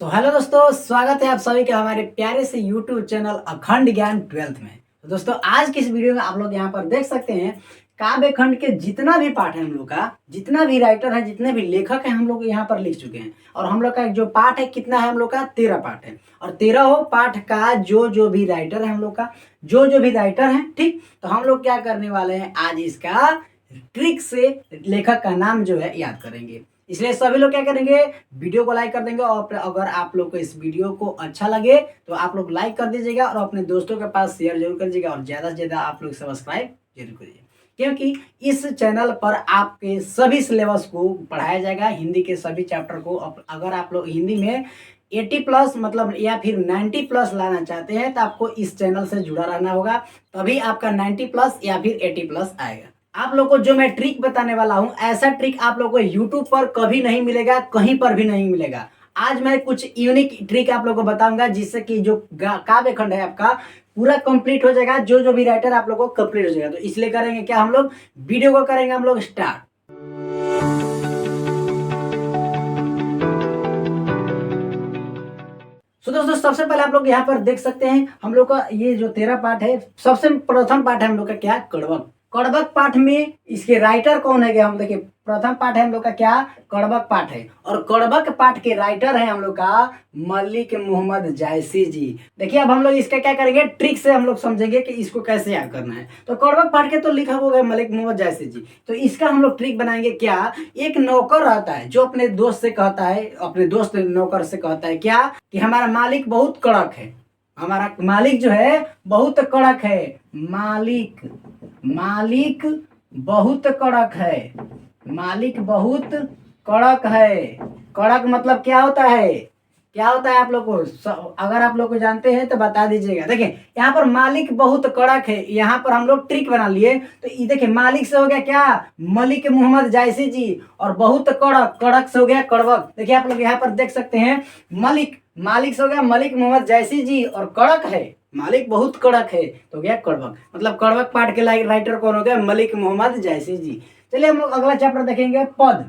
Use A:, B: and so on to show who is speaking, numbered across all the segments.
A: तो हेलो दोस्तों, स्वागत है आप सभी का हमारे प्यारे से यूट्यूब चैनल अखंड ज्ञान 12th में। तो दोस्तों, आज की इस वीडियो में आप लोग यहाँ पर देख सकते हैं काव्य खंड के जितना भी पाठ है हम लोग का, जितना भी राइटर है, जितने भी लेखक हैं, हम लोग यहाँ पर लिख चुके हैं। और हम लोग का जो पाठ है कितना है, हम लोग का 13 पाठ है। और 13 पाठ का जो भी राइटर है हम लोग का, जो भी राइटर है, ठीक। तो हम लोग क्या करने वाले हैं, आज इसका ट्रिक से लेखक का नाम जो है याद करेंगे। इसलिए सभी लोग क्या करेंगे, वीडियो को लाइक कर देंगे। और अगर आप लोग को इस वीडियो को अच्छा लगे तो आप लोग लाइक कर दीजिएगा और अपने दोस्तों के पास शेयर जरूर करिएगा और ज़्यादा से ज़्यादा आप लोग सब्सक्राइब जरूर करिए, क्योंकि इस चैनल पर आपके सभी सिलेबस को पढ़ाया जाएगा। हिंदी के सभी चैप्टर को अगर आप लोग हिंदी में 80+ मतलब या फिर 90+ लाना चाहते हैं तो आपको इस चैनल से जुड़ा रहना होगा, तभी आपका 90+ या फिर 80+ आएगा। आप लोग को जो मैं ट्रिक बताने वाला हूं, ऐसा ट्रिक आप लोग को यूट्यूब पर कभी नहीं मिलेगा, कहीं पर भी नहीं मिलेगा। आज मैं कुछ यूनिक ट्रिक आप लोग को बताऊंगा, जिससे कि जो काव्य खंड है आपका पूरा कंप्लीट हो जाएगा। जो भी राइटर आप लोग को कंप्लीट हो जाएगा। तो इसलिए करेंगे क्या, हम लोग वीडियो को करेंगे हम लोग स्टार्ट। तो दोस्तों, सबसे पहले आप लोग यहाँ पर देख सकते हैं हम लोग का ये जो 13 पाठ है, सबसे प्रथम पाठ है हम लोग का क्या, कड़वक। कड़वक पाठ में इसके राइटर कौन है, हम देखिए प्रथम पाठ है हम लोग का क्या, कड़वक पाठ है। और कड़वक पाठ के राइटर है हम लोग का मलिक मोहम्मद जायसी जी। देखिए अब हम लोग इसका क्या करेंगे, ट्रिक से हम लोग समझेंगे कि इसको कैसे याद करना है। तो कड़वक पाठ के तो लिखा हुआ है मलिक मोहम्मद जायसी जी। तो इसका हम लोग ट्रिक बनाएंगे क्या, एक नौकर रहता है जो अपने दोस्त से कहता है, अपने दोस्त नौकर से कहता है क्या, कि हमारा मालिक बहुत कड़क है, हमारा मालिक जो है बहुत कड़क है। मालिक मालिक बहुत कड़क है, मालिक बहुत कड़क है। कड़क मतलब क्या होता है, क्या होता है आप लोग को अगर आप लोग को जानते हैं तो बता दीजिएगा। देखिए यहाँ पर मालिक बहुत कड़क है, यहाँ पर हम लोग ट्रिक बना लिए। तो ये देखिए मालिक से हो गया क्या, मलिक मोहम्मद जायसी जी। और बहुत कड़क, कड़क से हो गया कड़वक। देखिए आप लोग यहाँ पर देख सकते हैं मालिक से हो गया मलिक मोहम्मद जायसी जी, और कड़क है, मालिक बहुत कड़क है तो गया कड़वक। मतलब कड़वक पाठ के राइटर कौन हो गया, मलिक मोहम्मद जायसी जी। चलिए हम लोग अगला चैप्टर देखेंगे, पद।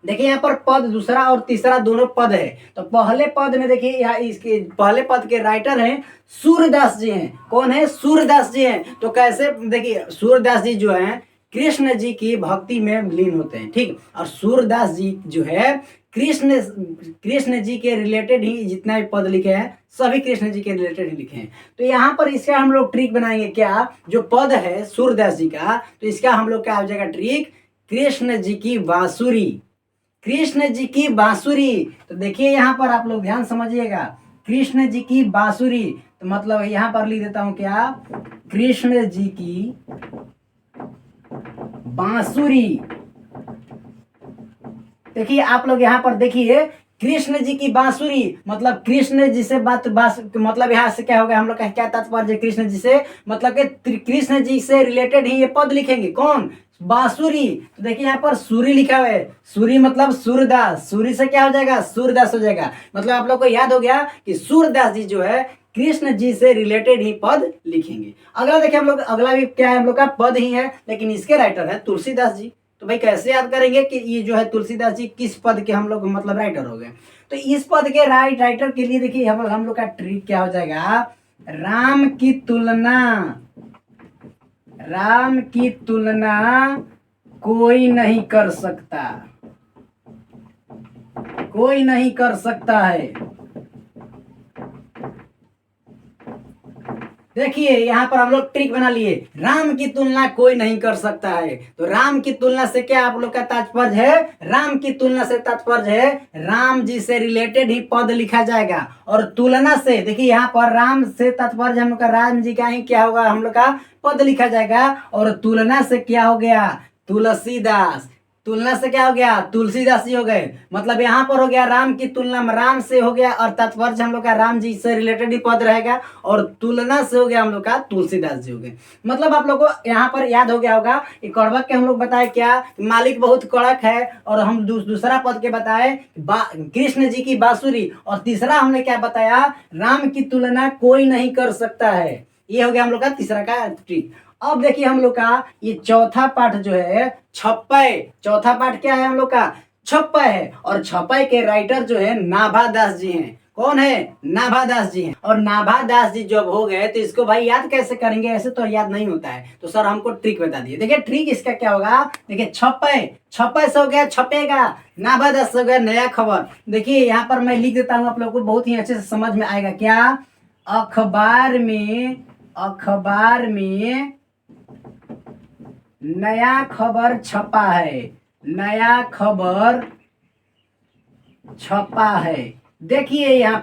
A: देखिए यहाँ पर पद दूसरा और तीसरा दोनों पद है। तो पहले पद में देखिए यहाँ इसके पहले पद के राइटर हैं सूरदास जी हैं। कौन है, सूरदास जी हैं। तो कैसे, देखिए सूरदास जी जो हैं कृष्ण जी की भक्ति में लीन होते हैं, ठीक। और सूरदास जी जो है कृष्ण जी के रिलेटेड ही जितना भी पद लिखे हैं सभी कृष्ण जी के रिलेटेड ही लिखे हैं। तो यहाँ पर इसका हम लोग ट्रिक बनाएंगे क्या, जो पद है सूरदास जी का, तो इसका हम लोग क्या हो जाएगा ट्रिक, कृष्ण जी की बांसुरी, कृष्ण जी की बांसुरी। तो देखिए यहाँ पर आप लोग ध्यान समझिएगा, कृष्ण जी की बांसुरी। तो मतलब यहाँ पर लिख देता हूं क्या, कृष्ण जी की बांसुरी। देखिए आप लोग यहाँ पर देखिए कृष्ण जी की बांसुरी, मतलब कृष्ण जी से मतलब यहाँ से क्या होगा, हम लोग का क्या तात्पर्य, कृष्ण जी से मतलब कि कृष्ण जी से रिलेटेड ही ये पद लिखेंगे। कौन, बांसुरी। तो देखिए यहाँ पर सूरी लिखा हुआ है, सूरी मतलब सूरदास, सूरी से क्या हो जाएगा, सूरदास हो जाएगा। मतलब आप लोग को याद हो गया कि सूरदास जी जो है कृष्ण जी से रिलेटेड ही पद लिखेंगे। अगला देखिए हम लोग, अगला भी क्या है, हम लोग का पद ही है, लेकिन इसके राइटर है तुलसीदास जी। तो भाई कैसे याद करेंगे कि ये जो है तुलसीदास जी किस पद के हम लोग मतलब राइटर हो गए। तो इस पद के राइटर के लिए देखिए हम लोग का ट्रिक क्या हो जाएगा, राम की तुलना, राम की तुलना कोई नहीं कर सकता, कोई नहीं कर सकता है। देखिए यहाँ पर हम लोग ट्रिक बना लिए, राम की तुलना कोई नहीं कर सकता है। तो राम की तुलना से क्या आप लोग का तात्पर्य है, राम की तुलना से तात्पर्य है राम जी से रिलेटेड ही पद लिखा जाएगा। और तुलना से देखिए यहाँ पर राम से तात्पर्य हम लोग का राम जी का ही क्या होगा, हम लोग का पद लिखा जाएगा। और तुलना से क्या हो गया, तुलसीदास। तुलना से क्या हो गया, तुलसीदास जी हो गए। मतलब यहाँ पर हो गया राम की तुलना में राम से हो गया, और तात्पर्य हम लोग का राम जी से रिलेटेड ही पद रहेगा। और तुलना से हो गया हम लोग का तुलसीदास जी हो गए। मतलब आप लोग को यहाँ पर याद हो गया होगा कि कड़वक के हम लोग बताए क्या, मालिक बहुत कड़क है। और हम दूसरा पद के बताए कृष्ण जी की बांसुरी। और तीसरा हमने क्या बताया, राम की तुलना कोई नहीं कर सकता है। ये हो गया हम लोग का तीसरा का ट्रिक। अब देखिए हम लोग का ये चौथा पाठ जो है छप्पय, चौथा पाठ क्या है हम लोग का, छप्पा है, और छप्पा के राइटर जो है नाभा दास जी हैं। कौन है? नाभा दास जी हैं। और नाभा दास जी जब हो गए तो इसको भाई याद कैसे करेंगे? ऐसे तो याद नहीं होता है, तो सर हमको ट्रिक बता दिए। देखिए ट्रिक इसका क्या होगा, देखिए छप्पे, छप्पे से हो गया छपेगा, नाभा दास से हो गया नया खबर। देखिए यहाँ पर मैं लिख देता हूँ, आप लोग को बहुत ही अच्छे से समझ में आएगा। क्या? अखबार में, अखबार में नया खबर छपा है, नया खबर छपा है। देखिए यहाँ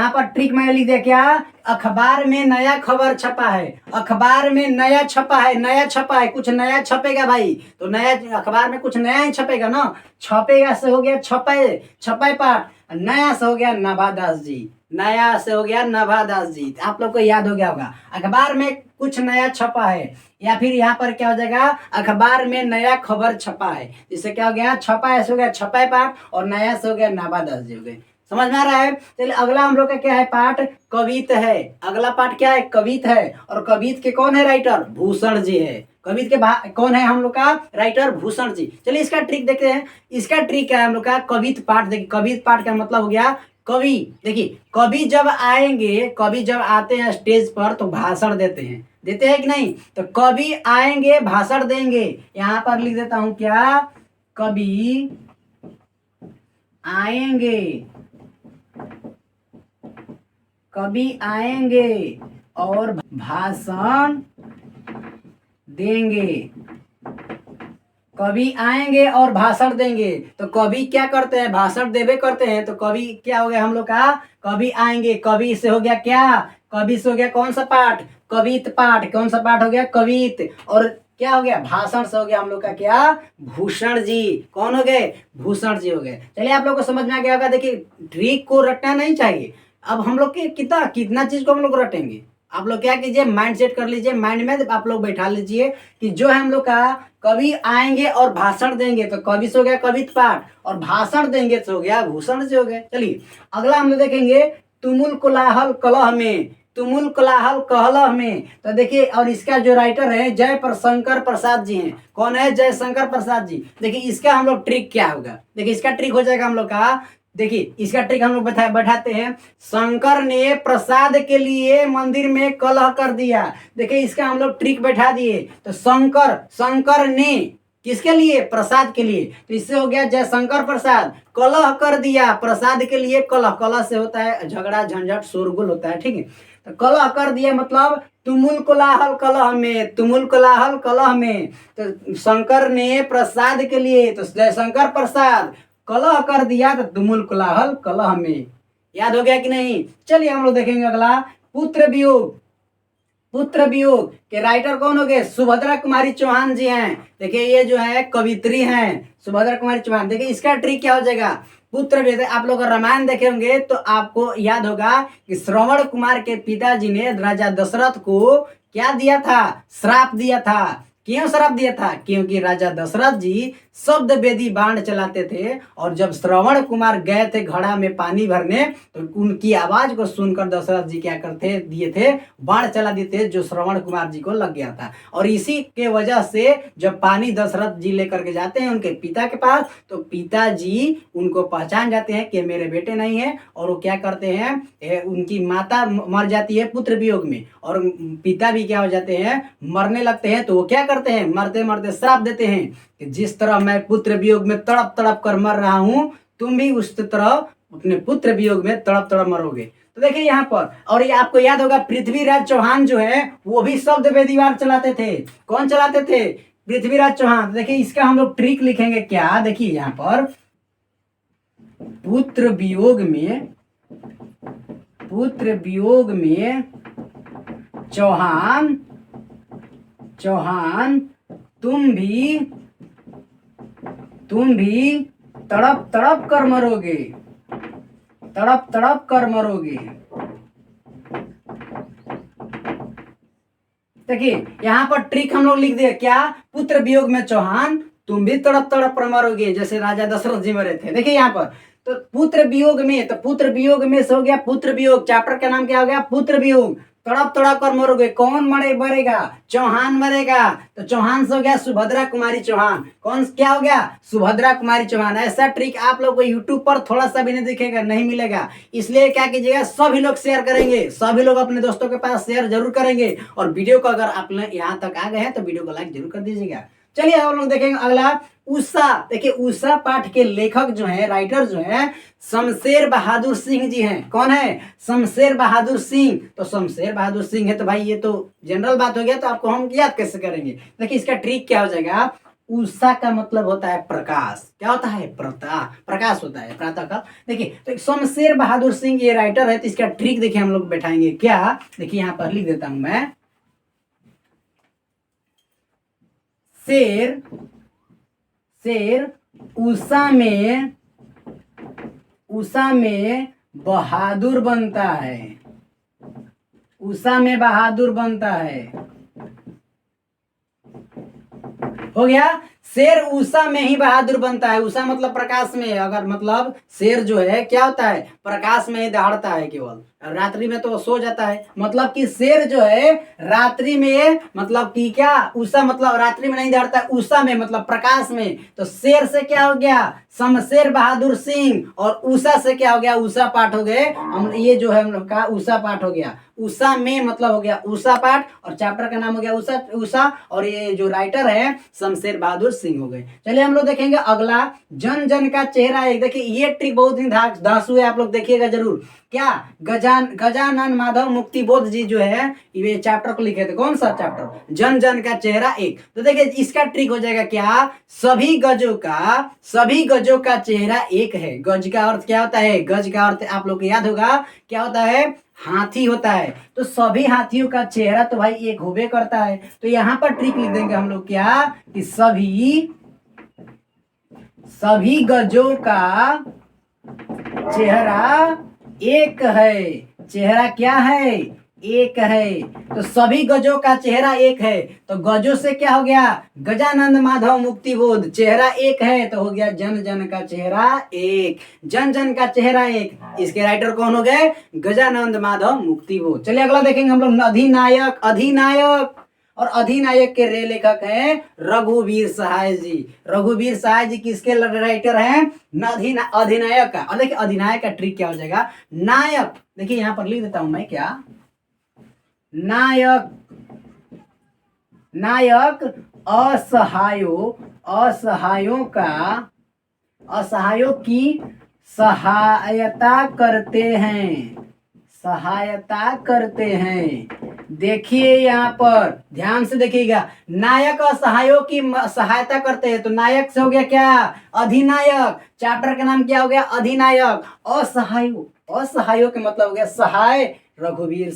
A: पर ट्रिक मैं लिख दिया। क्या? अखबार में नया खबर छपा है, अखबार में नया छपा है, नया छपा है, कुछ नया छपेगा भाई, तो नया अखबार में कुछ नया ही छपेगा ना। छपेगा से हो गया छपे, छपे पाठ, नया से हो गया नाभा दास जी, नया से हो गया नाभा दास जी। आप लोग को याद हो गया होगा, अखबार में कुछ नया छपा है, या फिर यहाँ पर क्या हो जाएगा, अखबार में नया खबर छपा है। जिससे क्या हो गया, छपा ऐसे हो गया छपा पाठ, और नया से हो गया नाभा दास जी हो गए। समझ में आ रहा है? चलिए अगला हम लोग का क्या है पाठ? कवित है। अगला पाठ क्या है? कवित है। और कवित के कौन है राइटर? भूषण जी है। कवित के कौन है हम लोग का राइटर? भूषण जी। चलिए इसका ट्रिक देखते हैं। इसका ट्रिक क्या है हम लोग का? कवित पाठ। देखिए कवित पाठ का मतलब हो गया कवि। देखिए कवि जब आएंगे, कवि जब आते हैं स्टेज पर तो भाषण देते हैं, देते हैं कि नहीं? तो कवि आएंगे भाषण देंगे। यहां पर लिख देता हूं क्या? कवि आएंगे, कवि आएंगे और भाषण देंगे। कवि आएंगे और भाषण देंगे, तो कवि क्या करते हैं? भाषण देवे करते हैं। तो कवि क्या हो गया हम लोग का? कवि आएंगे। कवि से हो गया क्या? कवि से हो गया कौन सा पाठ? कवित पाठ। कौन सा पाठ हो गया? कवित। और क्या हो गया? भाषण से हो गया हम लोग का क्या? भूषण जी। कौन हो गए? भूषण जी हो गए। चलिए आप लोग को समझ में आ गया होगा। देखिए ट्रिक को रटना नहीं चाहिए। अब हम लोग के कितना कितना चीज को हम लोग रटेंगे। आप लोग क्या कीजिए, माइंड सेट कर लीजिए, माइंड में आप लोग बैठा लीजिए कि जो है हम लोग का कवि आएंगे और भाषण देंगे, तो कवि से हो गया कवित पाठ, और भाषण देंगे तो हो गया भूषण से हो गए। चलिए अगला हम लोग देखेंगे तुमुल कोलाहल कलह में, तुमुल कोलाहल कलह में। तो देखिए, और इसका जो राइटर है जय शंकर प्रसाद जी हैं। कौन है? जय शंकर प्रसाद जी। देखिए इसका हम लोग ट्रिक क्या होगा? देखिए इसका ट्रिक हो जाएगा हम लोग का, देखिए इसका ट्रिक हम लोग बैठाते हैं। शंकर ने प्रसाद के लिए मंदिर में कलह कर दिया। देखिए इसका हम लोग ट्रिक बैठा दिए। तो शंकर, शंकर ने किसके लिए? प्रसाद के लिए। तो इससे हो गया जय शंकर प्रसाद। कलह कर दिया प्रसाद के लिए। कलह, कलह से होता है झगड़ा झंझट शोरगुल होता है, ठीक है। तो कलह कर दिया मतलब तुमुल कोलाहल कलह में, तुमुल कोलाहल कलह में। तो शंकर ने प्रसाद के लिए, तो जय शंकर प्रसाद कलह कर दिया, तो तुमुल कोलाहल कलह में। याद हो गया कि नहीं? चलिए हम लोग देखेंगे अगला पुत्र वियोग। पुत्र वियोग के राइटर कौन हो गए? सुभद्रा कुमारी चौहान जी हैं। देखिए ये जो है कवित्री हैं सुभद्रा कुमारी चौहान। देखिए इसका ट्रिक क्या हो जाएगा? पुत्र वियोग। आप लोग रामायण देखे होंगे तो आपको याद होगा कि श्रवण कुमार के पिताजी ने राजा दशरथ को क्या दिया था? श्राप दिया था। क्यों श्राप दिया था? क्योंकि राजा दशरथ जी शब्द वेदी बाण चलाते थे, और जब श्रवण कुमार गए थे घड़ा में पानी भरने, तो उनकी आवाज को सुनकर दशरथ जी क्या करते दिए थे? बाण चला दिए थे, जो श्रवण कुमार जी को लग गया था। और इसी के वजह से जब पानी दशरथ जी लेकर के जाते हैं उनके पिता के पास, तो पिताजी उनको पहचान जाते हैं कि मेरे बेटे नहीं है, और वो क्या करते हैं, उनकी माता मर जाती है पुत्र वियोग में, और पिता भी क्या हो जाते हैं? मरने लगते हैं। तो वो क्या करते हैं? मरते मरते श्राप देते हैं कि जिस तरह मैं पुत्र वियोग में तड़प तड़प कर मर रहा हूं, तुम भी उस तरह अपने पुत्र वियोग में तड़प तड़प मरोगे। तो देखिए यहाँ पर, और ये आपको याद होगा पृथ्वीराज चौहान जो है वो भी शब्द वेदीवार चलाते थे। कौन चलाते थे? पृथ्वीराज चौहान। देखिए इसका हम लोग ट्रिक लिखेंगे क्या? देखिए यहाँ पर पुत्र वियोग में, पुत्र वियोग में चौहान, चौहान तुम भी तड़प तड़प कर मरोगे, तड़प तड़प कर मरोगे। देखिए यहाँ पर ट्रिक हम लोग लिख दिए क्या? पुत्र वियोग में चौहान तुम भी तड़प तड़प कर मरोगे, जैसे राजा दशरथ जी मरे थे। देखिए यहाँ पर तो पुत्र वियोग में, तो पुत्र वियोग में से हो गया पुत्र वियोग। चैप्टर का नाम क्या हो गया? पुत्र वियोग। तड़प तड़प कर मरोगे, कौन मरेगा? चौहान मरेगा। तो चौहान से हो गया सुभद्रा कुमारी चौहान। कौन क्या हो गया? सुभद्रा कुमारी चौहान। ऐसा ट्रिक आप लोग को यूट्यूब पर थोड़ा सा भी नहीं दिखेगा, नहीं मिलेगा। इसलिए क्या कीजिएगा, सभी लोग शेयर करेंगे, सभी लोग अपने दोस्तों के पास शेयर जरूर करेंगे। और वीडियो को अगर आप यहाँ तक आ गए हैं तो वीडियो को लाइक जरूर कर दीजिएगा। चलिए हम लोग देखेंगे अगला उषा। देखिए उषा पाठ के लेखक जो है, राइटर जो है, शमशेर बहादुर सिंह जी हैं। कौन है? शमशेर बहादुर सिंह। तो शमशेर बहादुर सिंह है तो भाई ये तो जनरल बात हो गया, तो आपको हम याद कैसे करेंगे? देखिए इसका ट्रिक क्या हो जाएगा, उषा का मतलब होता है प्रकाश। क्या होता है? प्रकाश होता है, प्रातः काल। देखिए तो शमशेर बहादुर सिंह ये राइटर है, तो इसका ट्रिक देखिए हम लोग बैठाएंगे क्या। देखिए यहाँ पर लिख देता हूं मैं, शेर उषा में बहादुर बनता है। उषा में बहादुर बनता है। हो गया। शेर उषा में ही बहादुर बनता है। उषा मतलब प्रकाश में, अगर मतलब शेर जो है क्या होता है? प्रकाश में ही दहाड़ता है केवल, रात्रि में तो सो जाता है। मतलब कि शेर जो है रात्रि में, मतलब कि क्या, उषा मतलब रात्रि में नहीं दहाड़ता है, उषा में मतलब प्रकाश में। तो शेर से क्या हो गया? शमशेर बहादुर सिंह। और उषा से क्या हो गया? उषा पाठ हो गए। हम ये जो है हम लोग का उषा पाठ हो गया। उषा में मतलब हो गया उषा पाठ, और चैप्टर का नाम हो गया उषा, और ये जो राइटर है शमशेर बहादुर सिंह हो गए। चलिए हम लोग देखेंगे अगला, जन जन का चेहरा एक। देखिए ये ट्रिक बहुत ही धांसू है, आप लोग देखिएगा जरूर। क्या? गजानन माधव मुक्तिबोध जी जो है ये चैप्टर को लिखे थे। कौन सा चैप्टर? जन जन का चेहरा एक। तो देखिए इसका ट्रिक हो जाएगा क्या, सभी गजों का चेहरा एक है। गज का अर्थ क्या होता है? गज का अर्थ आप लोग को याद होगा क्या होता है? हाथी होता है। तो सभी हाथियों का चेहरा तो भाई एक होबे करता है। तो यहाँ पर ट्रिक लिख देंगे हम लोग क्या, कि सभी गजों का चेहरा एक है। चेहरा क्या है? एक है। तो सभी गजों का चेहरा एक है, तो गजों से क्या हो गया? गजानंद माधव मुक्तिबोध। चेहरा एक है तो हो गया जन जन का चेहरा एक। जन जन का चेहरा एक, इसके राइटर कौन हो गए? गजानंद माधव मुक्तिबोध। चलिए अगला देखेंगे हम लोग, अधिनायक। और अधिनायक के लेखक हैं रघुवीर सहाय जी। रघुवीर सहाय जी किसके राइटर हैं? अधिनायक का। और देखिए अधिनायक का ट्रिक क्या हो जाएगा, नायक। देखिए यहां पर लिख देता हूं मैं क्या, नायक असहायों की सहायता करते हैं। देखिए यहाँ पर ध्यान से देखिएगा, नायक असहायों की सहायता करते हैं। तो नायक से हो गया क्या? अधिनायक। चैप्टर का नाम क्या हो गया? अधिनायक। असहायों के मतलब हो गया सहाय, रघुवीर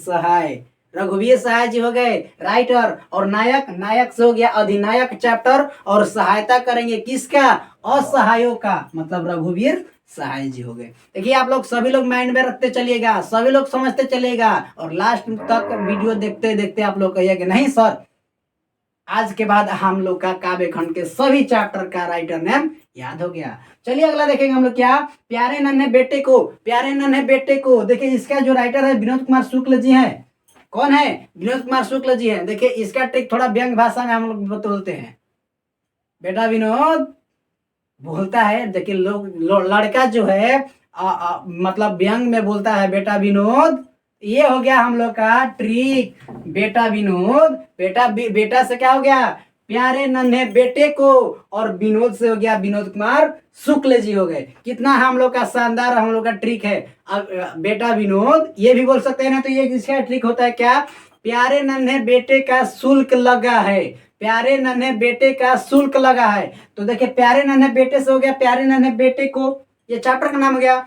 A: सहाय जी हो गए राइटर। और नायक से हो गया अधिनायक चैप्टर, और सहायता करेंगे किसका? असहायों का, मतलब रघुवीर सहाय जी हो गए। देखिए आप लोग सभी लोग माइंड में रखते चलिएगा, सभी लोग समझते चलिएगा, और लास्ट तक वीडियो देखते देखते आप लोग कहिए कि नहीं सर आज के बाद हम लोग का काव्य खंड के सभी चैप्टर का राइटर नेम याद हो गया। चलिए अगला देखेंगे हम लोग क्या, प्यारे नन्हे बेटे को। देखिए इसका जो राइटर है विनोद कुमार शुक्ल जी हैं। कौन है? विनोद कुमार शुक्ल जी हैं। देखिए इसका ट्रिक थोड़ा व्यंग भाषा में हम लोग बोलते हैं। बेटा विनोद बोलता है, देखिए लड़का जो है मतलब व्यंग में बोलता है बेटा विनोद। ये हो गया हम लोग का ट्रिक। बेटा विनोद, बेटा से क्या हो गया? प्यारे नन्हे बेटे को, और विनोद से हो गया विनोद कुमार शुक्ल जी हो गए। कितना हम लोग का शानदार हम लोग का ट्रिक है। अब बेटा विनोद ये भी बोल सकते हैं ना, तो ये इसका ट्रिक होता है क्या, प्यारे नन्हे बेटे का शुल्क लगा है। प्यारे नन्हे बेटे का शुल्क लगा है। तो देखिए प्यारे नन्हे बेटे से हो गया प्यारे नन्हे बेटे को, ये चैप्टर का नाम हो गया।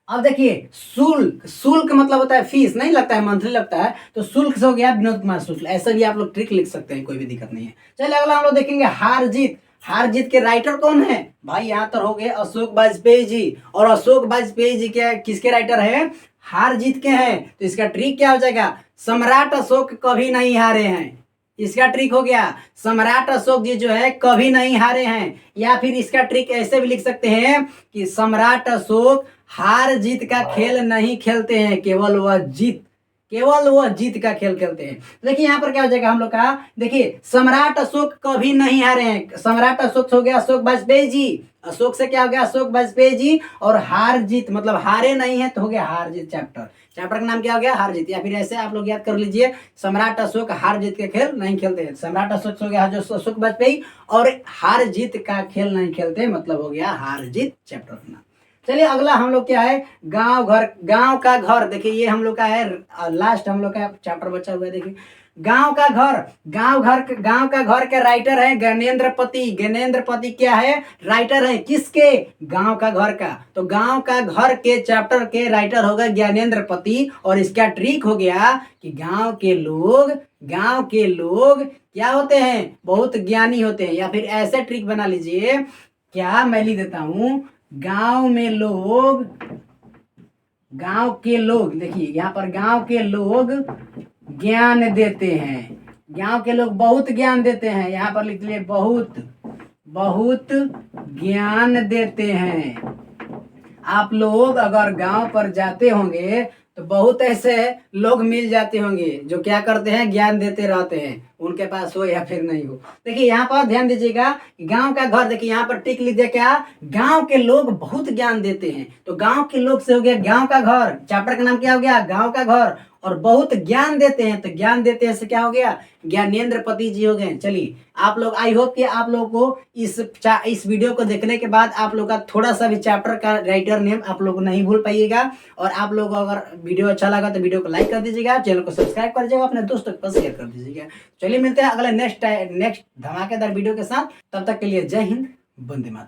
A: अब देखिए शुल्क मतलब होता है फीस, नहीं लगता है मंथली लगता है, तो शुल्क से हो गया विनोद कुमार शुक्ल। ऐसा भी आप लोग ट्रिक लिख सकते हैं, कोई भी दिक्कत नहीं है। चलिए अगला हम लोग देखेंगे हार जीत के राइटर कौन है भाई? यहाँ तो हो गए अशोक वाजपेयी जी। और अशोक वाजपेयी जी के किसके राइटर है? हार जीत के हैं। तो इसका ट्रिक क्या हो जाएगा, सम्राट अशोक कभी नहीं हारे हैं। इसका ट्रिक हो गया सम्राट अशोक जी जो है कभी नहीं हारे हैं। या फिर इसका ट्रिक ऐसे भी लिख सकते हैं कि सम्राट अशोक हार जीत का खेल नहीं खेलते हैं, केवल वह जीत केवल वो जीत का खेल खेलते हैं। देखिए यहाँ पर क्या हो जाएगा हम लोग का, देखिए सम्राट अशोक कभी नहीं हारे हैं। सम्राट अशोक हो गया अशोक वाजपेयी जी, अशोक से क्या हो गया अशोक वाजपेयी जी, और हार जीत मतलब हारे नहीं है तो हो गया हार जीत चैप्टर। चैप्टर का नाम क्या हो गया हार जीत, या फिर ऐसे आप लोग याद कर लीजिए सम्राट अशोक हार जीत के खेल नहीं खेलते हैं। सम्राट अशोक हो गया जो अशोक वाजपेयी, और हार जीत का खेल नहीं खेलते मतलब हो गया हार जीत चैप्टर का नाम। चलिए अगला हम लोग क्या है, गांव घर, गांव का घर। देखिए ये हम लोग का है लास्ट हम लोग का चैप्टर बचा हुआ है। देखिए गांव का घर, गांव का घर के राइटर है ज्ञानेंद्र पति। ज्ञानेंद्र पति क्या है राइटर है किसके, गांव का घर का। तो गांव का घर के चैप्टर के राइटर होगा ज्ञानेंद्र पति। और इसका ट्रिक हो गया कि गांव के लोग क्या होते हैं बहुत ज्ञानी होते हैं। या फिर ऐसे ट्रिक बना लीजिए, क्या मैं लिख देता हूं, गांव के लोग देखिए यहाँ पर गांव के लोग ज्ञान देते हैं। गांव के लोग बहुत ज्ञान देते हैं, यहाँ पर लिख लिए बहुत ज्ञान देते हैं। आप लोग अगर गांव पर जाते होंगे तो बहुत ऐसे लोग मिल जाते होंगे जो क्या करते हैं ज्ञान देते रहते हैं, उनके पास हो या फिर नहीं हो। देखिए यहाँ पर ध्यान दीजिएगा, गांव का घर, देखिए यहाँ पर टिक लीजिए क्या, गांव के लोग बहुत ज्ञान देते हैं। तो गांव के लोग से हो गया गांव का घर, चैप्टर का नाम क्या हो गया गांव का घर। और बहुत ज्ञान देते हैं, तो ज्ञान देते हैं से क्या हो गया ज्ञानेंद्र पति जी हो गए। चलिए आप लोग, आई होप कि आप लोगों को इस वीडियो को देखने के बाद आप लोग का थोड़ा सा भी चैप्टर का राइटर नेम आप लोग नहीं भूल पाइएगा। और आप लोग अगर वीडियो अच्छा लगा तो वीडियो को लाइक कर दीजिएगा, चैनल को सब्सक्राइब कर दीजिएगा, अपने दोस्तों के पास शेयर कर दीजिएगा। चलिए मिलते हैं अगले नेक्स्ट धमाकेदार वीडियो के साथ, तब तक के लिए जय हिंद, वंदे मातरम।